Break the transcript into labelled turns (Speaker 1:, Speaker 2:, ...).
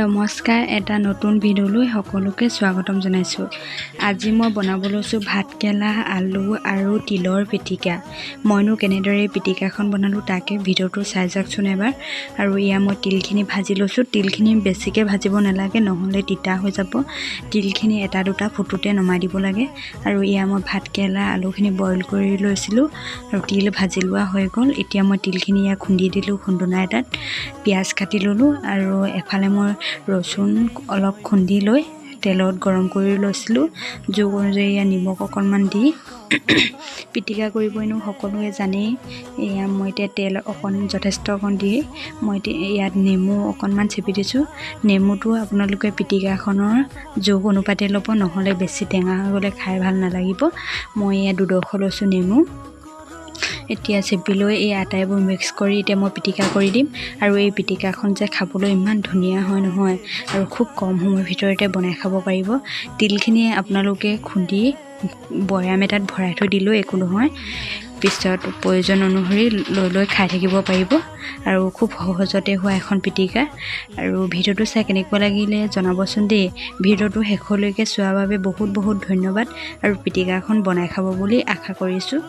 Speaker 1: নমস্কাৰ, এটা নতুন ভিডিঅ'লৈ সকলোকে স্বাগতম জনাইছোঁ। আজি মই বনাব লৈছোঁ ভাতকেৰেলা, আলু আৰু তিলৰ পিটিকা। মইনো কেনেদৰে পিটিকাখন বনালোঁ তাকে ভিডিঅ'টো চাই যাওকচোন এবাৰ। আৰু মই তিলখিনি ভাজি লৈছোঁ। তিলখিনি বেছিকৈ ভাজিব নালাগে, নহ'লে তিতা হৈ যাব। তিলখিনি এটা দুটা ফুটোতে নমাই দিব লাগে। আৰু মই ভাতকেৰেলা, আলুখিনি বইল কৰি লৈছিলোঁ আৰু তিল ভাজি লোৱা হৈ গ'ল। এতিয়া মই তিলখিনি খুন্দি দিলোঁ খুন্দুনা এটাত। পিঁয়াজ কাটি ল'লোঁ আৰু এফালে মই ৰচুন অলপ খুন্দি লৈ তেলত গৰম কৰি লৈছিলোঁ। জোখ অনুযায়ী নিমখ অকণমান দি পিটিকা কৰিবইনো সকলোৱে জানেই। মই এতিয়া তেল যথেষ্ট অকণ দি মই ইয়াত নেমু অকণমান চেপি দিছোঁ। নেমুটো আপোনালোকে পিটিকাখনৰ জোখ অনুপাতে ল'ব, নহ'লে বেছি টেঙা হৈ গ'লে খাই ভাল নালাগিব। মই 2 লৈছোঁ নেমু। এতিয়া চেপি লৈ আটাইবোৰ মিক্স কৰি এতিয়া মই পিটিকা কৰি দিম। আৰু এই পিটিকাখন যে খাবলৈ ইমান ধুনীয়া হয় নহয়, আৰু খুব কম সময়ৰ ভিতৰতে বনাই খাব পাৰিব। তিলখিনি আপোনালোকে খুন্দি বৈয়াম এটাত ভৰাই থৈ দিলেও একো নহয়, পিছত প্ৰয়োজন অনুসৰি লৈ খাই থাকিব পাৰিব। আৰু খুব সহজতে হোৱা এখন পিটিকা। আৰু ভিডিঅ'টো চাই কেনেকুৱা লাগিলে জনাবচোন দেই। ভিডিঅ'টো শেষলৈকে চোৱাৰ বাবে বহুত বহুত ধন্যবাদ। আৰু পিটিকাখন বনাই খাব বুলি আশা কৰিছোঁ।